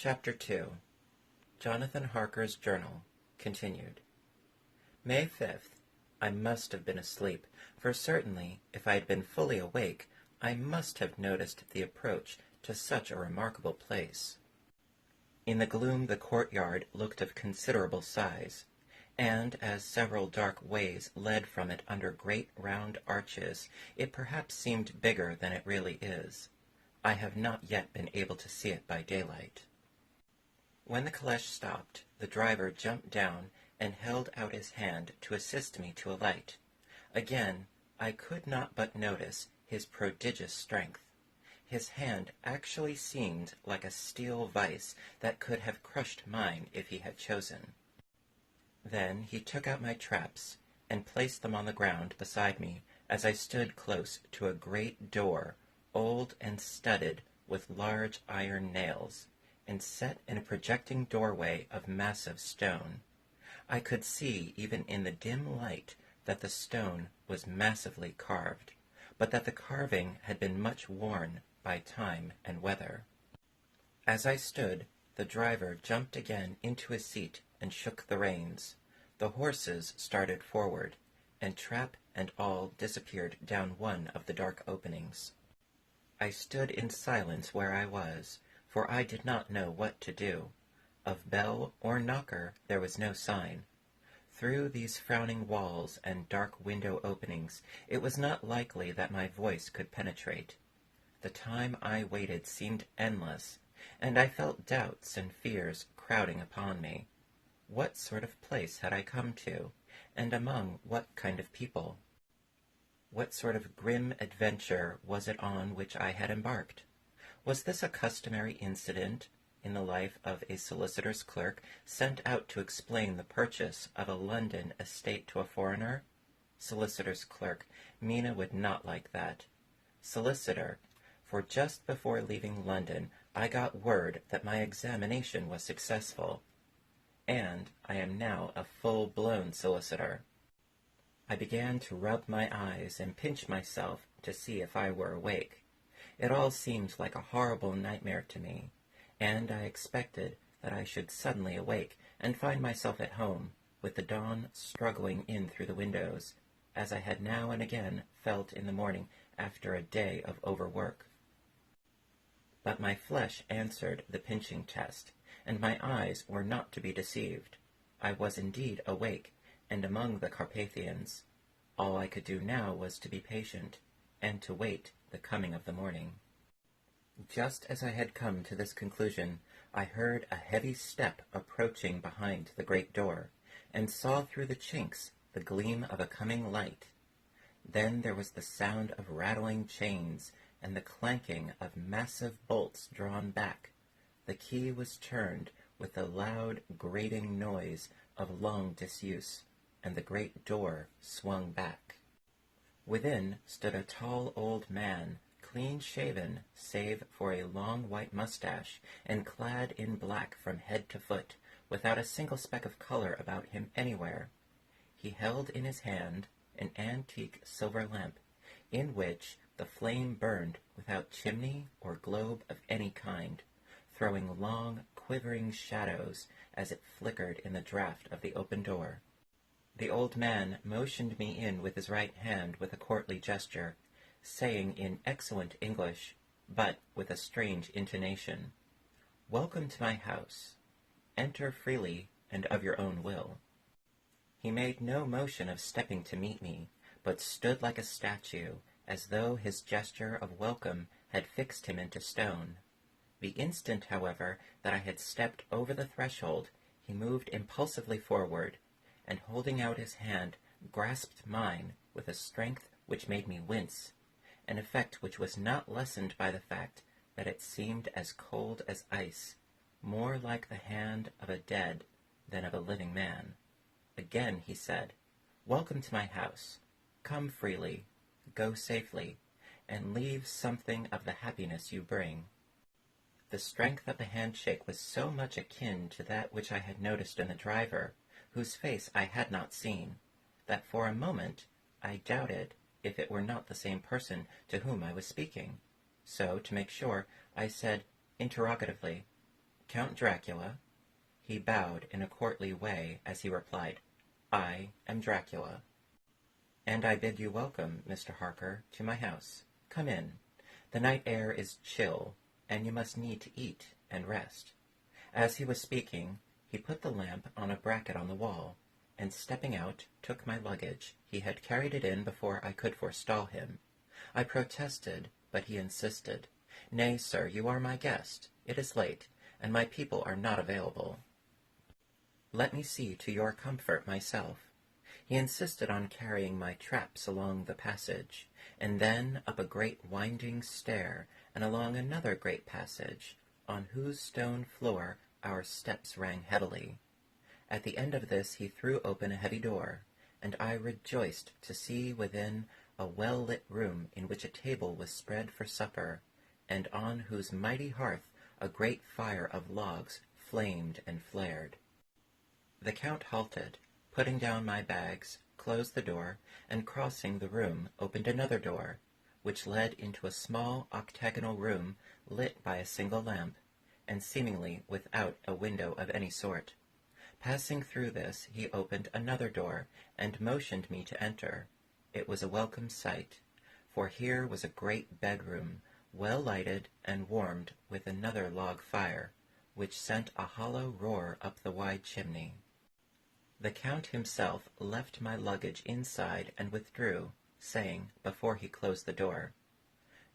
Chapter 2. Jonathan Harker's Journal. Continued. May 5th. I must have been asleep, for certainly, if I had been fully awake, I must have noticed the approach to such a remarkable place. In the gloom the courtyard looked of considerable size, and as several dark ways led from it under great round arches, it perhaps seemed bigger than it really is. I have not yet been able to see it by daylight. When the caleche stopped, the driver jumped down and held out his hand to assist me to alight. Again, I could not but notice his prodigious strength. His hand actually seemed like a steel vice that could have crushed mine if he had chosen. Then he took out my traps and placed them on the ground beside me as I stood close to a great door, old and studded with large iron nails, and set in a projecting doorway of massive stone. I could see even in the dim light that the stone was massively carved, but that the carving had been much worn by time and weather. As I stood, the driver jumped again into his seat and shook the reins. The horses started forward, and trap and all disappeared down one of the dark openings. I stood in silence where I was, for I did not know what to do. Of bell or knocker there was no sign. Through these frowning walls and dark window openings it was not likely that my voice could penetrate. The time I waited seemed endless, and I felt doubts and fears crowding upon me. What sort of place had I come to, and among what kind of people? What sort of grim adventure was it on which I had embarked? Was this a customary incident in the life of a solicitor's clerk sent out to explain the purchase of a London estate to a foreigner? Solicitor's clerk. Mina would not like that. Solicitor, for just before leaving London I got word that my examination was successful, and I am now a full-blown solicitor. I began to rub my eyes and pinch myself to see if I were awake. It all seemed like a horrible nightmare to me, and I expected that I should suddenly awake and find myself at home, with the dawn struggling in through the windows, as I had now and again felt in the morning after a day of overwork. But my flesh answered the pinching test, and my eyes were not to be deceived. I was indeed awake, and among the Carpathians. All I could do now was to be patient, and to wait the coming of the morning. Just as I had come to this conclusion, I heard a heavy step approaching behind the great door, and saw through the chinks the gleam of a coming light. Then there was the sound of rattling chains, and the clanking of massive bolts drawn back. The key was turned with the loud, grating noise of long disuse, and the great door swung back. Within stood a tall old man, clean-shaven save for a long white mustache, and clad in black from head to foot, without a single speck of color about him anywhere. He held in his hand an antique silver lamp, in which the flame burned without chimney or globe of any kind, throwing long, quivering shadows as it flickered in the draught of the open door. The old man motioned me in with his right hand with a courtly gesture, saying in excellent English, but with a strange intonation, "Welcome to my house. Enter freely and of your own will." He made no motion of stepping to meet me, but stood like a statue, as though his gesture of welcome had fixed him into stone. The instant, however, that I had stepped over the threshold, he moved impulsively forward, and holding out his hand, grasped mine with a strength which made me wince, an effect which was not lessened by the fact that it seemed as cold as ice, more like the hand of a dead than of a living man. Again he said, "Welcome to my house. Come freely, go safely, and leave something of the happiness you bring." The strength of the handshake was so much akin to that which I had noticed in the driver, whose face I had not seen, that for a moment I doubted if it were not the same person to whom I was speaking. So, to make sure, I said interrogatively, Count Dracula?" He bowed in a courtly way as he replied, "I am Dracula." "And I bid you welcome, Mr. Harker, to my house. Come in. The night air is chill, and you must need to eat and rest." As he was speaking, he put the lamp on a bracket on the wall, and stepping out, took my luggage. He had carried it in before I could forestall him. I protested, but he insisted. "Nay, sir, you are my guest. It is late, and my people are not available. Let me see to your comfort myself." He insisted on carrying my traps along the passage, and then up a great winding stair, and along another great passage, on whose stone floor our steps rang heavily. At the end of this he threw open a heavy door, and I rejoiced to see within a well-lit room in which a table was spread for supper, and on whose mighty hearth a great fire of logs flamed and flared. The Count halted, putting down my bags, closed the door, and crossing the room opened another door, which led into a small octagonal room lit by a single lamp, and seemingly without a window of any sort. Passing through this, he opened another door, and motioned me to enter. It was a welcome sight, for here was a great bedroom, well lighted and warmed with another log fire, which sent a hollow roar up the wide chimney. The Count himself left my luggage inside and withdrew, saying, before he closed the door,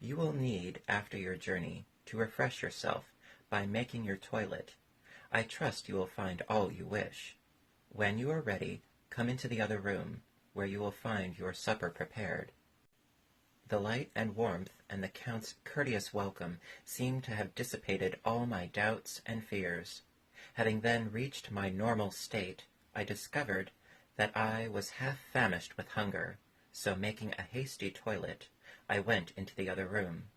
"You will need, after your journey, to refresh yourself by making your toilet. I trust you will find all you wish. When you are ready, come into the other room, where you will find your supper prepared." The light and warmth and the Count's courteous welcome seemed to have dissipated all my doubts and fears. Having then reached my normal state, I discovered that I was half famished with hunger, so making a hasty toilet, I went into the other room.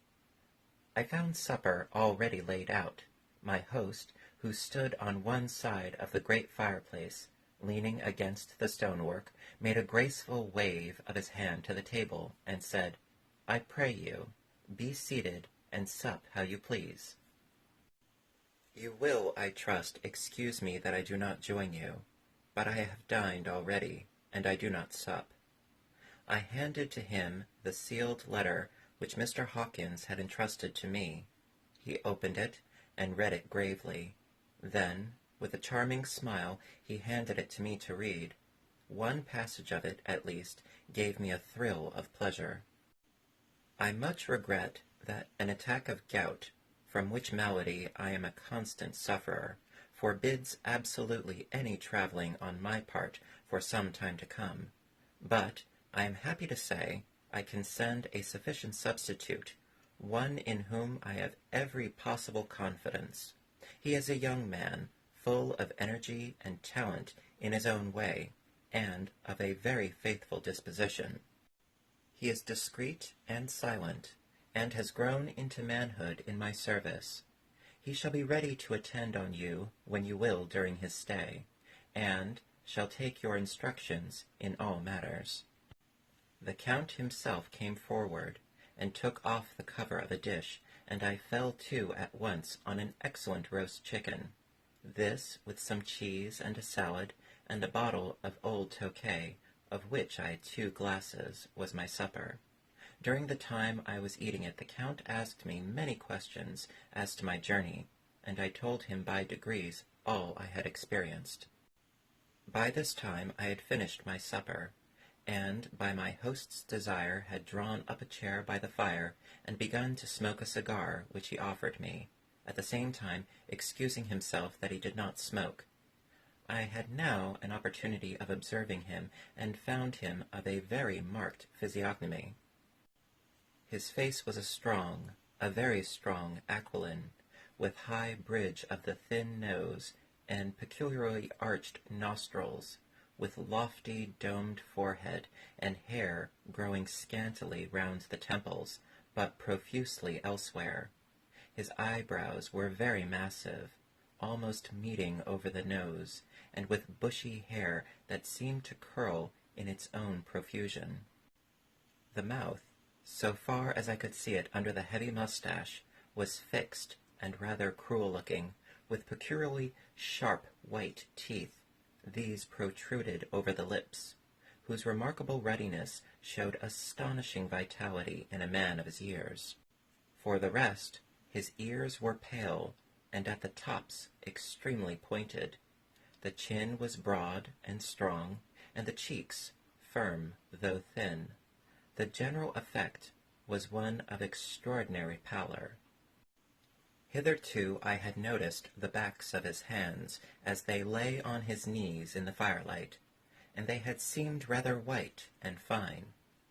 I found supper already laid out. My host, who stood on one side of the great fireplace, leaning against the stonework, made a graceful wave of his hand to the table, and said, "I pray you, be seated and sup how you please. You will, I trust, excuse me that I do not join you, but I have dined already, and I do not sup." I handed to him the sealed letter which Mr. Hawkins had entrusted to me. He opened it and read it gravely. Then, with a charming smile, he handed it to me to read. One passage of it, at least, gave me a thrill of pleasure. "I much regret that an attack of gout, from which malady I am a constant sufferer, forbids absolutely any travelling on my part for some time to come. But I am happy to say I can send a sufficient substitute, one in whom I have every possible confidence. He is a young man, full of energy and talent in his own way, and of a very faithful disposition. He is discreet and silent, and has grown into manhood in my service. He shall be ready to attend on you when you will during his stay, and shall take your instructions in all matters." The Count himself came forward, and took off the cover of a dish, and I fell to at once on an excellent roast chicken. This, with some cheese and a salad, and a bottle of old Tokay, of which I had 2 glasses, was my supper. During the time I was eating it, the Count asked me many questions as to my journey, and I told him by degrees all I had experienced. By this time I had finished my supper, and by my host's desire had drawn up a chair by the fire and begun to smoke a cigar which he offered me, at the same time excusing himself that he did not smoke. I had now an opportunity of observing him, and found him of a very marked physiognomy. His face was a very strong aquiline, with high bridge of the thin nose, and peculiarly arched nostrils, with lofty domed forehead, and hair growing scantily round the temples, but profusely elsewhere. His eyebrows were very massive, almost meeting over the nose, and with bushy hair that seemed to curl in its own profusion. The mouth, so far as I could see it under the heavy mustache, was fixed and rather cruel-looking, with peculiarly sharp white teeth. These protruded over the lips, whose remarkable ruddiness showed astonishing vitality in a man of his years. For the rest, his ears were pale, and at the tops extremely pointed. The chin was broad and strong, and the cheeks firm, though thin. The general effect was one of extraordinary pallor. Hitherto I had noticed the backs of his hands as they lay on his knees in the firelight, and they had seemed rather white and fine,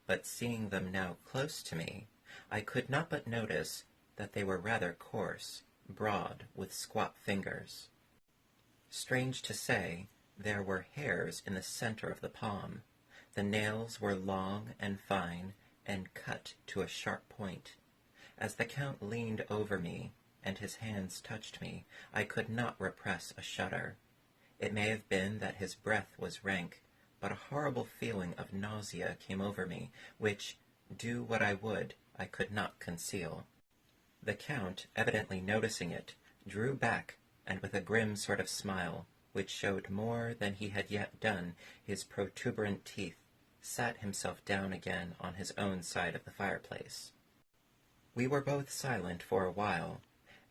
but seeing them now close to me, I could not but notice that they were rather coarse, broad, with squat fingers. Strange to say, there were hairs in the center of the palm. The nails were long and fine, and cut to a sharp point. As the Count leaned over me, and his hands touched me, I could not repress a shudder. It may have been that his breath was rank, but a horrible feeling of nausea came over me, which, do what I would, I could not conceal. The Count, evidently noticing it, drew back, and with a grim sort of smile, which showed more than he had yet done his protuberant teeth, sat himself down again on his own side of the fireplace. We were both silent for a while,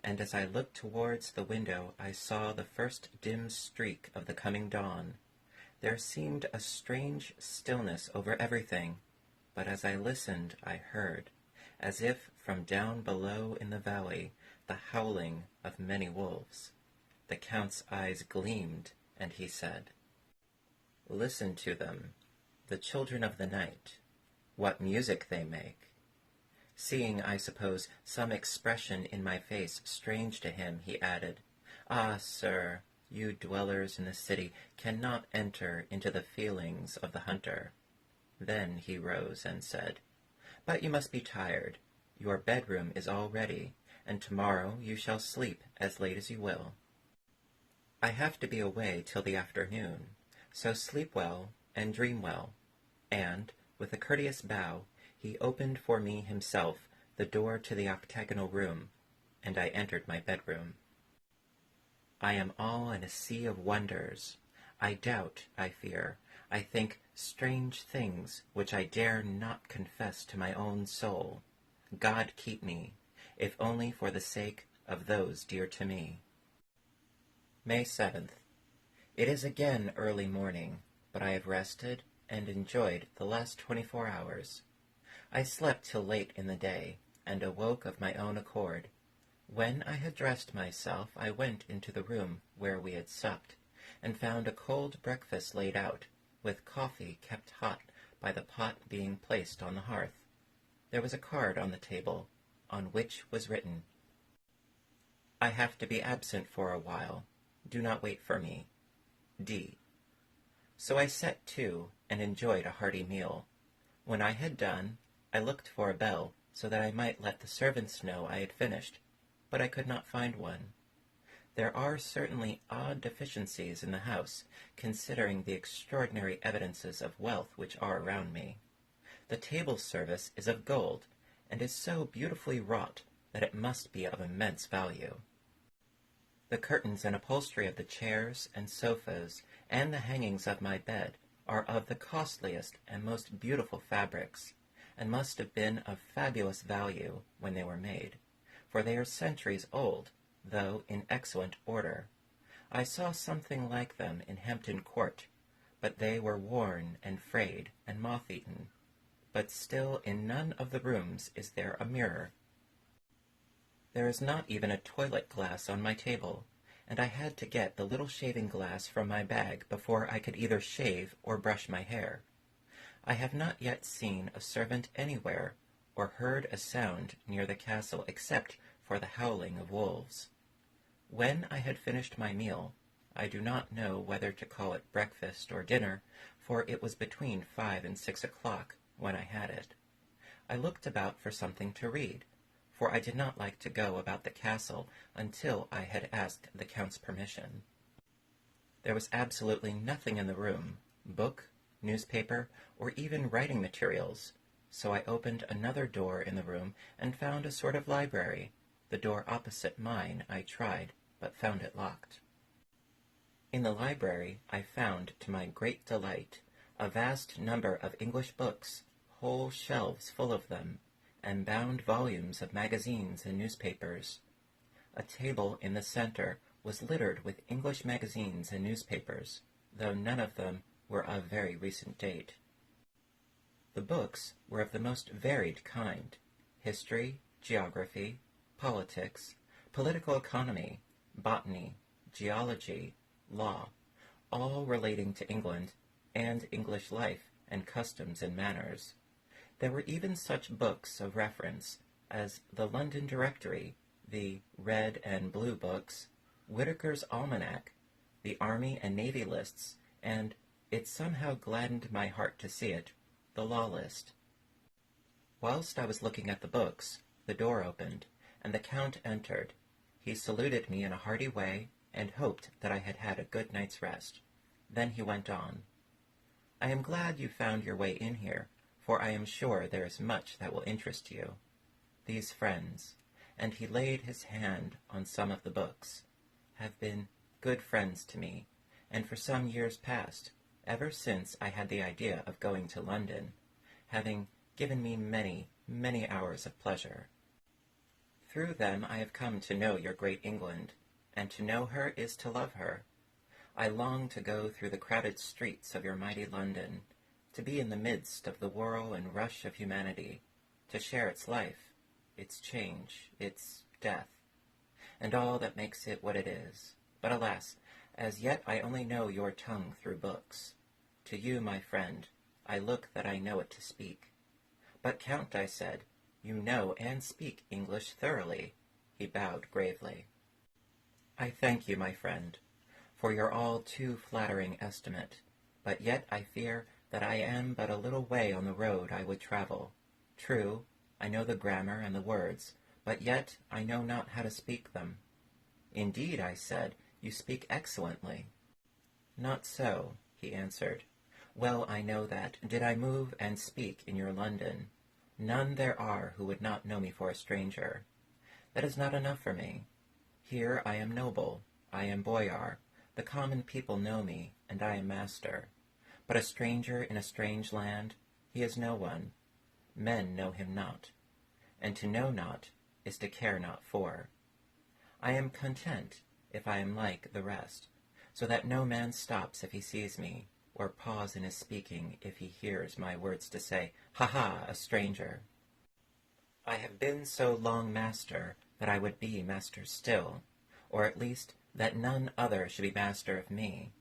and as I looked towards the window I saw the first dim streak of the coming dawn. There seemed a strange stillness over everything, but as I listened I heard, as if from down below in the valley, the howling of many wolves. The Count's eyes gleamed, and he said, "Listen to them, the children of the night. What music they make!" Seeing, I suppose, some expression in my face strange to him, he added, "Ah, sir, you dwellers in the city cannot enter into the feelings of the hunter." Then he rose and said, "But you must be tired. Your bedroom is all ready, and tomorrow you shall sleep as late as you will. I have to be away till the afternoon, so sleep well and dream well." And, with a courteous bow, he opened for me himself the door to the octagonal room, and I entered my bedroom. I am all in a sea of wonders. I doubt, I fear, I think strange things which I dare not confess to my own soul. God keep me, if only for the sake of those dear to me. May 7th. It is again early morning, but I have rested and enjoyed the last 24 hours. I slept till late in the day, and awoke of my own accord. When I had dressed myself, I went into the room where we had supped, and found a cold breakfast laid out, with coffee kept hot by the pot being placed on the hearth. There was a card on the table, on which was written, "I have to be absent for a while. Do not wait for me. D." So I set to, and enjoyed a hearty meal. When I had done, I looked for a bell, so that I might let the servants know I had finished, but I could not find one. There are certainly odd deficiencies in the house, considering the extraordinary evidences of wealth which are around me. The table service is of gold, and is so beautifully wrought that it must be of immense value. The curtains and upholstery of the chairs and sofas, and the hangings of my bed, are of the costliest and most beautiful fabrics, and must have been of fabulous value when they were made, for they are centuries old, though in excellent order. I saw something like them in Hampton Court, but they were worn and frayed and moth-eaten. But still in none of the rooms is there a mirror. There is not even a toilet glass on my table, and I had to get the little shaving glass from my bag before I could either shave or brush my hair. I have not yet seen a servant anywhere, or heard a sound near the castle except for the howling of wolves. When I had finished my meal, I do not know whether to call it breakfast or dinner, for it was between 5 and 6 o'clock when I had it. I looked about for something to read, for I did not like to go about the castle until I had asked the Count's permission. There was absolutely nothing in the room, book, newspaper, or even writing materials, so I opened another door in the room and found a sort of library. The door opposite mine I tried, but found it locked. In the library I found, to my great delight, a vast number of English books, whole shelves full of them, and bound volumes of magazines and newspapers. A table in the center was littered with English magazines and newspapers, though none of them were of very recent date. The books were of the most varied kind: history, geography, politics, political economy, botany, geology, law, all relating to England and English life and customs and manners. There were even such books of reference as the London Directory, the Red and Blue books, Whitaker's Almanac, the Army and Navy lists, and, it somehow gladdened my heart to see it, the Law List. Whilst I was looking at the books, the door opened, and the Count entered. He saluted me in a hearty way, and hoped that I had had a good night's rest. Then he went on. "I am glad you found your way in here, for I am sure there is much that will interest you. These friends," and he laid his hand on some of the books, "have been good friends to me, and for some years past, ever since I had the idea of going to London, having given me many, many hours of pleasure. Through them I have come to know your great England, and to know her is to love her. I long to go through the crowded streets of your mighty London, to be in the midst of the whirl and rush of humanity, to share its life, its change, its death, and all that makes it what it is. But alas, as yet I only know your tongue through books. To you, my friend, I look that I know it to speak." "But, Count," I said, "you know and speak English thoroughly." He bowed gravely. "I thank you, my friend, for your all too flattering estimate, but yet I fear that I am but a little way on the road I would travel. True, I know the grammar and the words, but yet I know not how to speak them." "Indeed," I said, "you speak excellently." "Not so," he answered. "Well I know that, did I move and speak in your London, none there are who would not know me for a stranger. That is not enough for me. Here I am noble, I am boyar, the common people know me, and I am master. But a stranger in a strange land, he is no one. Men know him not, and to know not is to care not for. I am content if I am like the rest, so that no man stops if he sees me, or pause in his speaking if he hears my words to say, 'Ha ha, a stranger!' I have been so long master that I would be master still, or at least that none other should be master of me.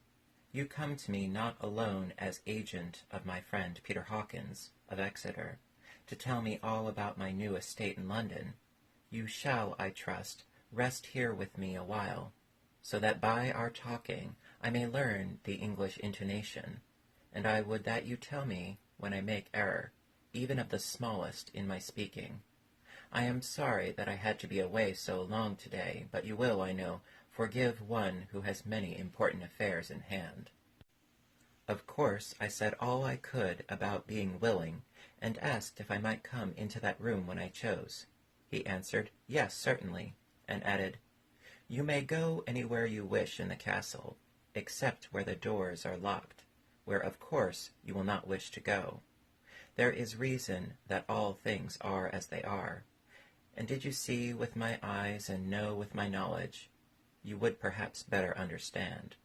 You come to me not alone as agent of my friend Peter Hawkins, of Exeter, to tell me all about my new estate in London. You shall, I trust, rest here with me a while, so that by our talking I may learn the English intonation, and I would that you tell me when I make error, even of the smallest, in my speaking. I am sorry that I had to be away so long today, but you will, I know, forgive one who has many important affairs in hand." Of course I said all I could about being willing, and asked if I might come into that room when I chose. He answered, "Yes, certainly," and added, "You may go anywhere you wish in the castle, except where the doors are locked, where of course you will not wish to go. There is reason that all things are as they are, and did you see with my eyes and know with my knowledge, you would perhaps better understand."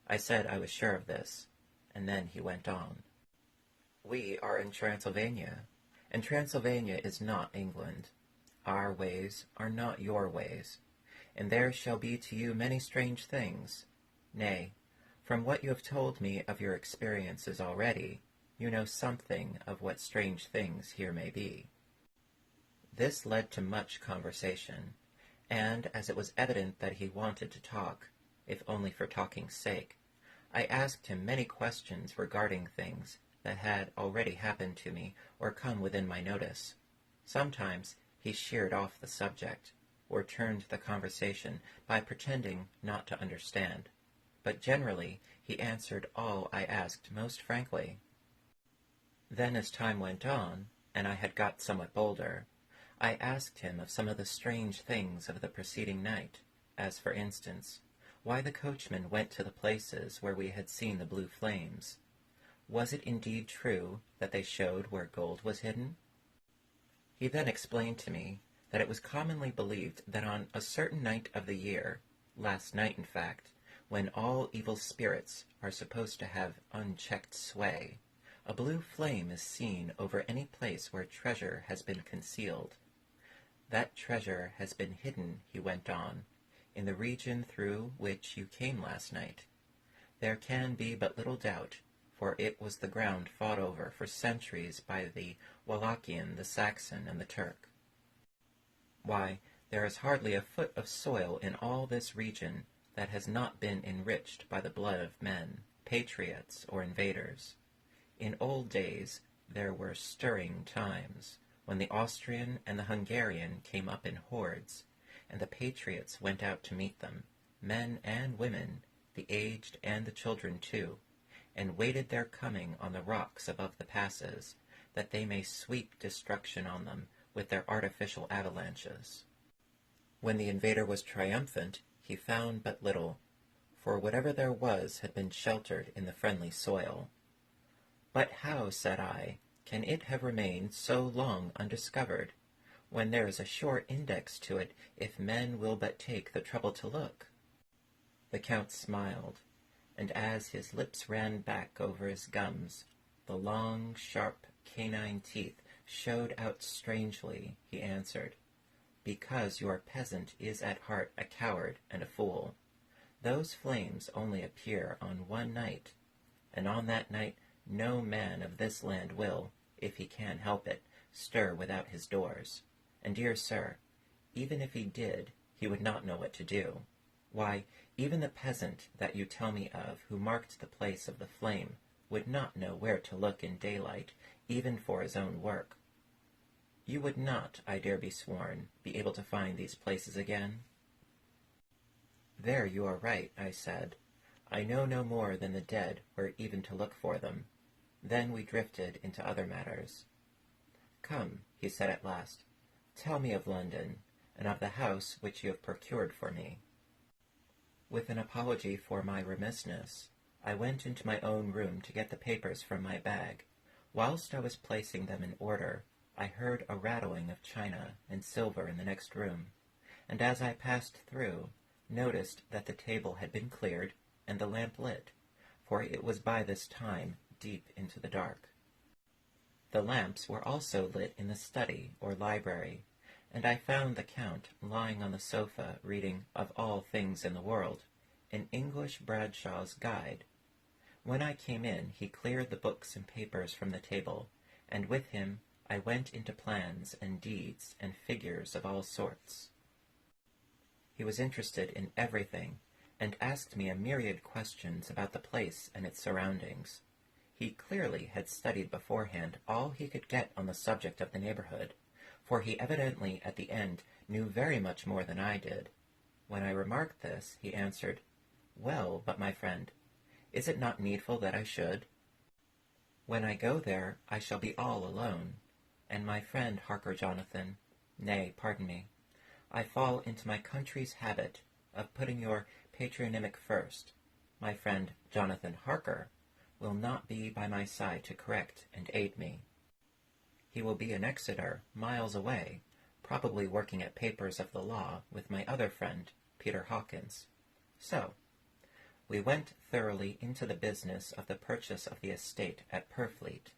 I said I was sure of this, and then he went on. "We are in Transylvania, and Transylvania is not England. Our ways are not your ways, and there shall be to you many strange things. Nay, from what you have told me of your experiences already, you know something of what strange things here may be." This led to much conversation, and as it was evident that he wanted to talk, if only for talking's sake, I asked him many questions regarding things that had already happened to me or come within my notice. Sometimes he sheered off the subject, or turned the conversation by pretending not to understand, but generally he answered all I asked most frankly. Then as time went on, and I had got somewhat bolder, I asked him of some of the strange things of the preceding night, as for instance, why the coachman went to the places where we had seen the blue flames. Was it indeed true that they showed where gold was hidden? He then explained to me that it was commonly believed that on a certain night of the year, last night in fact, when all evil spirits are supposed to have unchecked sway, a blue flame is seen over any place where treasure has been concealed. That treasure has been hidden, he went on, in the region through which you came last night. There can be but little doubt, for it was the ground fought over for centuries by the Wallachian, the Saxon, and the Turk. Why, there is hardly a foot of soil in all this region that has not been enriched by the blood of men, patriots, or invaders. In old days there were stirring times, when the Austrian and the Hungarian came up in hordes, and the patriots went out to meet them, men and women, the aged and the children too, and waited their coming on the rocks above the passes, that they may sweep destruction on them with their artificial avalanches. When the invader was triumphant, he found but little, for whatever there was had been sheltered in the friendly soil. But how, said I, can it have remained so long undiscovered, when there is a sure index to it if men will but take the trouble to look? The Count smiled, and as his lips ran back over his gums, the long, sharp, canine teeth showed out strangely, he answered, "Because your peasant is at heart a coward and a fool. Those flames only appear on one night, and on that night no man of this land will, if he can help it, stir without his doors. And, dear sir, even if he did, he would not know what to do. Why, even the peasant that you tell me of, who marked the place of the flame, would not know where to look in daylight, even for his own work. You would not, I dare be sworn, be able to find these places again?" "There you are right," I said. "I know no more than the dead where even to look for them." Then we drifted into other matters. "Come," he said at last, "tell me of London, and of the house which you have procured for me." With an apology for my remissness, I went into my own room to get the papers from my bag. Whilst I was placing them in order, I heard a rattling of china and silver in the next room, and as I passed through, noticed that the table had been cleared and the lamp lit, for it was by this time deep into the dark. The lamps were also lit in the study or library, and I found the Count lying on the sofa reading, of all things in the world, an English Bradshaw's Guide. When I came in, he cleared the books and papers from the table, and with him I went into plans and deeds and figures of all sorts. He was interested in everything, and asked me a myriad questions about the place and its surroundings. He clearly had studied beforehand all he could get on the subject of the neighborhood, for he evidently at the end knew very much more than I did. When I remarked this, he answered, "Well, but my friend, is it not needful that I should? When I go there, I shall be all alone, and my friend Harker Jonathan, nay, pardon me, I fall into my country's habit of putting your patronymic first. My friend Jonathan Harker will not be by my side to correct and aid me. He will be in Exeter, miles away, probably working at papers of the law with my other friend, Peter Hawkins. So, we went thoroughly into the business of the purchase of the estate at Purfleet.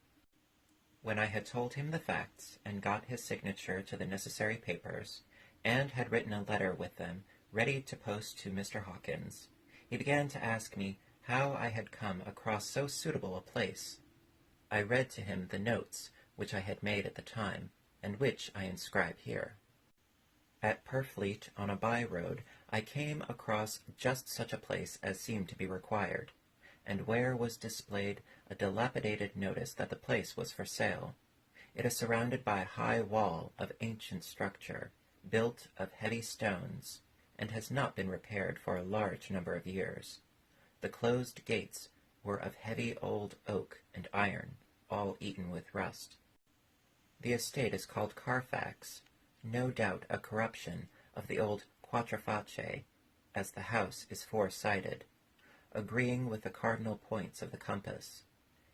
When I had told him the facts, and got his signature to the necessary papers, and had written a letter with them ready to post to Mr. Hawkins, he began to ask me how I had come across so suitable a place. I read to him the notes which I had made at the time, and which I inscribe here. At Purfleet, on a by-road, I came across just such a place as seemed to be required, and where was displayed a dilapidated notice that the place was for sale. It is surrounded by a high wall of ancient structure, built of heavy stones, and has not been repaired for a large number of years. The closed gates were of heavy old oak and iron, all eaten with rust. The estate is called Carfax, no doubt a corruption of the old Quatreface, as the house is four-sided, agreeing with the cardinal points of the compass.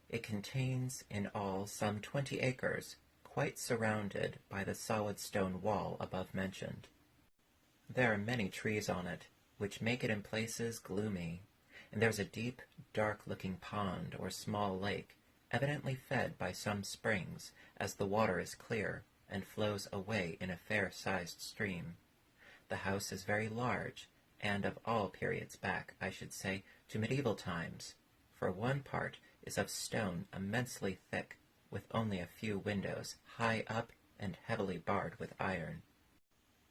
It contains in all some 20 acres, quite surrounded by the solid stone wall above mentioned. There are many trees on it, which make it in places gloomy, and there's a deep, dark-looking pond or small lake, evidently fed by some springs, as the water is clear and flows away in a fair-sized stream. The house is very large, and of all periods back, I should say, to medieval times, for one part is of stone immensely thick, with only a few windows, high up and heavily barred with iron.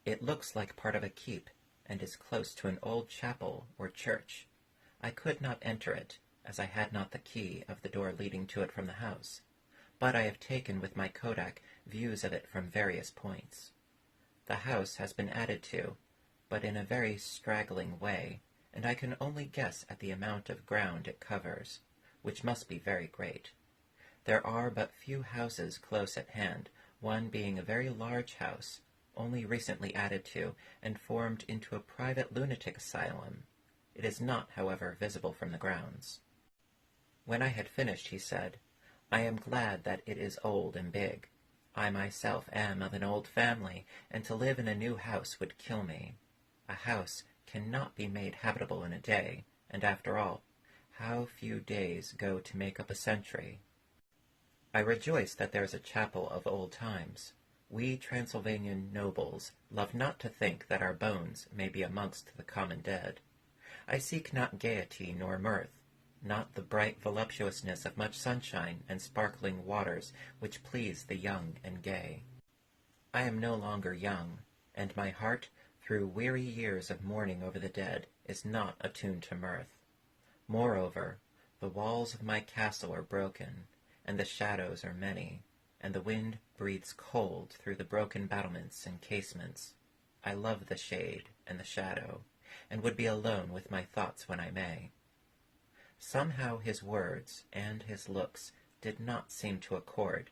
It looks like part of a keep, and is close to an old chapel or church. I could not enter it, as I had not the key of the door leading to it from the house, but I have taken with my kodak views of it from various points. The house has been added to, but in a very straggling way, and I can only guess at the amount of ground it covers, which must be very great. There are but few houses close at hand, one being a very large house, only recently added to, and formed into a private lunatic asylum. It is not, however, visible from the grounds. When I had finished, he said, "I am glad that it is old and big. I myself am of an old family, and to live in a new house would kill me. A house cannot be made habitable in a day, and after all, how few days go to make up a century. I rejoice that there is a chapel of old times. We Transylvanian nobles love not to think that our bones may be amongst the common dead. I seek not gaiety nor mirth, not the bright voluptuousness of much sunshine and sparkling waters which please the young and gay. I am no longer young, and my heart, through weary years of mourning over the dead, is not attuned to mirth. Moreover, the walls of my castle are broken, and the shadows are many, and the wind breathes cold through the broken battlements and casements. I love the shade and the shadow, and would be alone with my thoughts when I may." Somehow his words and his looks did not seem to accord,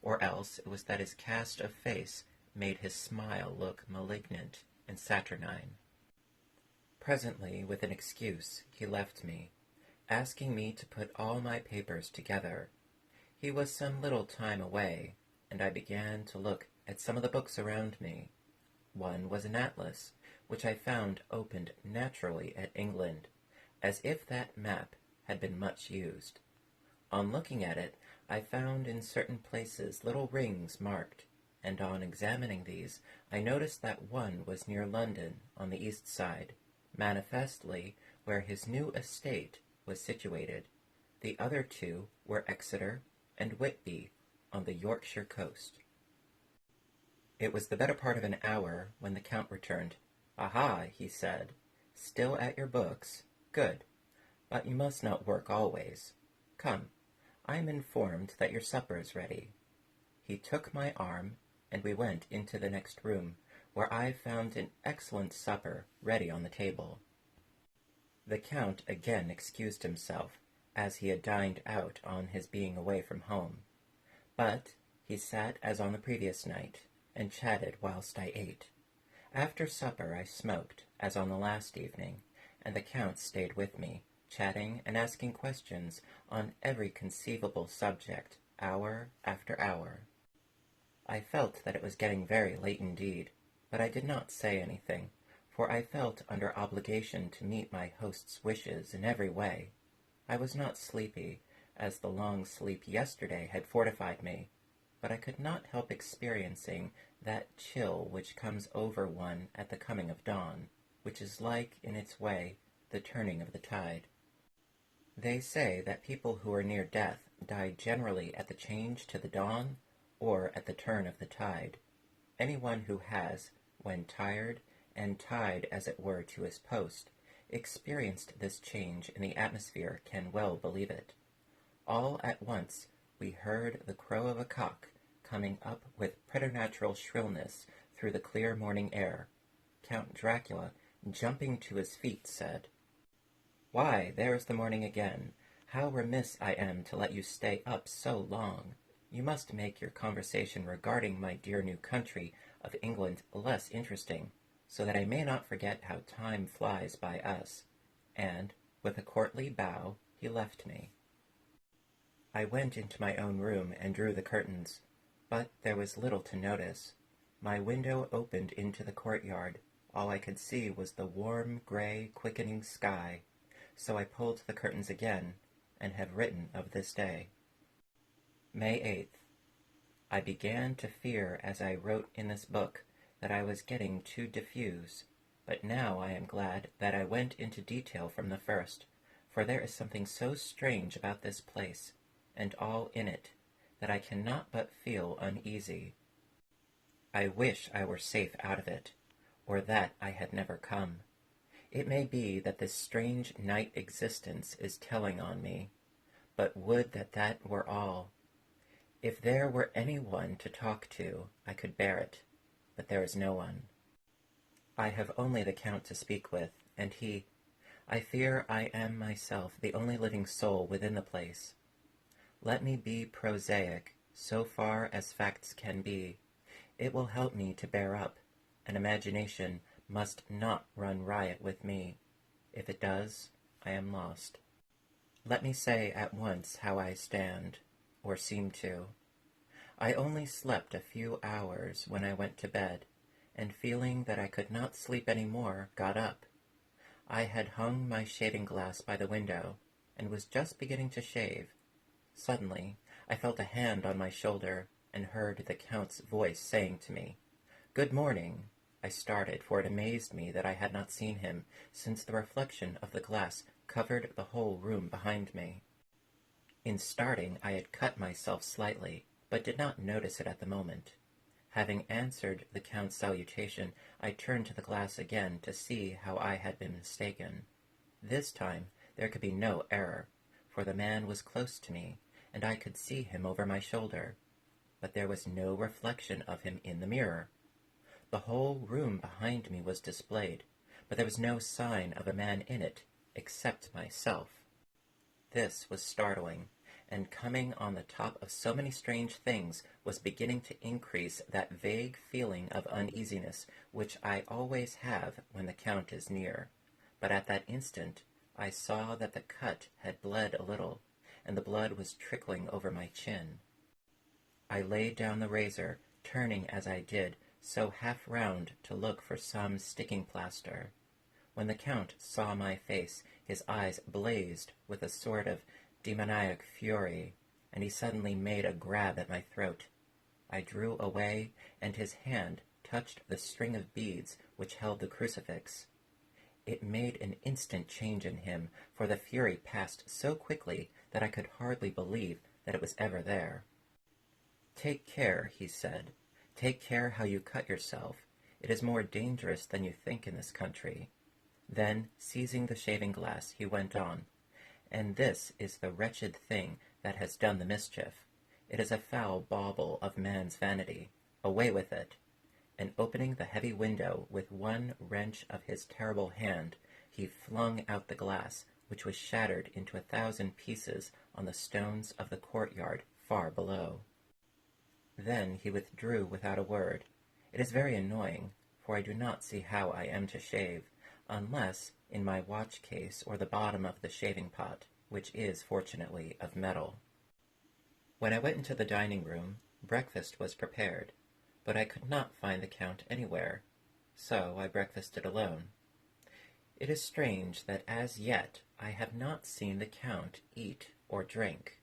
or else it was that his cast of face made his smile look malignant and saturnine. Presently, with an excuse, he left me, asking me to put all my papers together. He was some little time away, and I began to look at some of the books around me. One was an atlas, which I found opened naturally at England, as if that map had been much used. On looking at it, I found in certain places little rings marked, and on examining these, I noticed that one was near London, on the east side, manifestly where his new estate was situated. The other two were Exeter and Whitby, on the Yorkshire coast. It was the better part of an hour when the Count returned. "Aha," he said, "still at your books? Good. But you must not work always. Come, I am informed that your supper is ready." He took my arm, and we went into the next room, where I found an excellent supper ready on the table. The Count again excused himself, as he had dined out on his being away from home. But he sat as on the previous night, and chatted whilst I ate. After supper I smoked, as on the last evening, and the Count stayed with me, chatting and asking questions on every conceivable subject, hour after hour. I felt that it was getting very late indeed, but I did not say anything, for I felt under obligation to meet my host's wishes in every way. I was not sleepy, as the long sleep yesterday had fortified me, but I could not help experiencing that chill which comes over one at the coming of dawn, which is like, in its way, the turning of the tide. They say that people who are near death die generally at the change to the dawn or at the turn of the tide. Anyone who has, when tired, and tied as it were to his post, experienced this change in the atmosphere can well believe it. All at once we heard the crow of a cock coming up with preternatural shrillness through the clear morning air. Count Dracula, jumping to his feet, said, "Why, there is the morning again. How remiss I am to let you stay up so long. You must make your conversation regarding my dear new country of England less interesting. so that I may not forget how time flies by us, and, with a courtly bow, he left me. I went into my own room and drew the curtains, but there was little to notice. My window opened into the courtyard. All I could see was the warm, gray, quickening sky, so I pulled the curtains again, and have written of this day. May 8th. I began to fear as I wrote in this book that I was getting too diffuse, but now I am glad that I went into detail from the first, for there is something so strange about this place, and all in it, that I cannot but feel uneasy. I wish I were safe out of it, or that I had never come. It may be that this strange night existence is telling on me, but would that that were all. If there were any one to talk to, I could bear it, but there is no one. I have only the Count to speak with, and I fear I am myself the only living soul within the place. Let me be prosaic, so far as facts can be. It will help me to bear up, and imagination must not run riot with me. If it does, I am lost. Let me say at once how I stand, or seem to. I only slept a few hours when I went to bed, and feeling that I could not sleep any more, got up. I had hung my shaving-glass by the window, and was just beginning to shave. Suddenly, I felt a hand on my shoulder, and heard the Count's voice saying to me, "Good morning." I started, for it amazed me that I had not seen him, since the reflection of the glass covered the whole room behind me. In starting, I had cut myself slightly, but did not notice it at the moment. Having answered the Count's salutation, I turned to the glass again to see how I had been mistaken. This time there could be no error, for the man was close to me, and I could see him over my shoulder. But there was no reflection of him in the mirror. The whole room behind me was displayed, but there was no sign of a man in it, except myself. This was startling, and coming on the top of so many strange things was beginning to increase that vague feeling of uneasiness which I always have when the Count is near. But at that instant I saw that the cut had bled a little, and the blood was trickling over my chin. I laid down the razor, turning as I did, so half round to look for some sticking plaster. When the Count saw my face, his eyes blazed with a sort of demoniac fury, and he suddenly made a grab at my throat. I drew away, and his hand touched the string of beads which held the crucifix. It made an instant change in him, for the fury passed so quickly that I could hardly believe that it was ever there. "Take care," he said. "Take care how you cut yourself. It is more dangerous than you think in this country." Then, seizing the shaving-glass, he went on, "And this is the wretched thing that has done the mischief. It is a foul bauble of man's vanity. Away with it." And opening the heavy window with one wrench of his terrible hand, he flung out the glass, which was shattered into 1,000 pieces on the stones of the courtyard far below. Then he withdrew without a word. It is very annoying, for I do not see how I am to shave, unless in my watch-case or the bottom of the shaving-pot, which is, fortunately, of metal. When I went into the dining-room, breakfast was prepared, but I could not find the Count anywhere, so I breakfasted alone. It is strange that as yet I have not seen the Count eat or drink.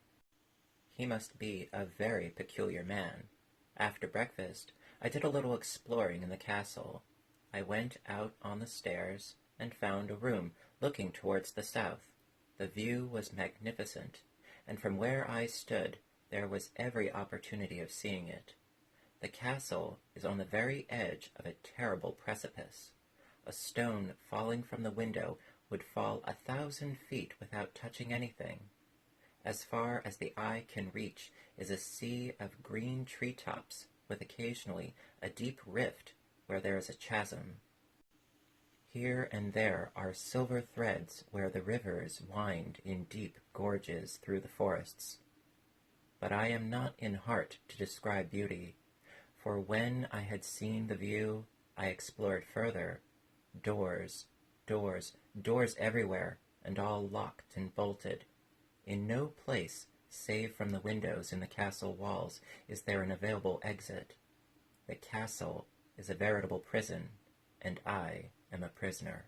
He must be a very peculiar man. After breakfast, I did a little exploring in the castle. I went out on the stairs and found a room looking towards the south. The view was magnificent, and from where I stood there was every opportunity of seeing it. The castle is on the very edge of a terrible precipice. A stone falling from the window would fall 1,000 feet without touching anything. As far as the eye can reach is a sea of green tree-tops, with occasionally a deep rift where there is a chasm. Here and there are silver threads where the rivers wind in deep gorges through the forests. But I am not in heart to describe beauty, for when I had seen the view, I explored further. Doors, doors everywhere, and all locked and bolted. In no place, save from the windows in the castle walls, is there an available exit. The castle is a veritable prison, and I am a prisoner.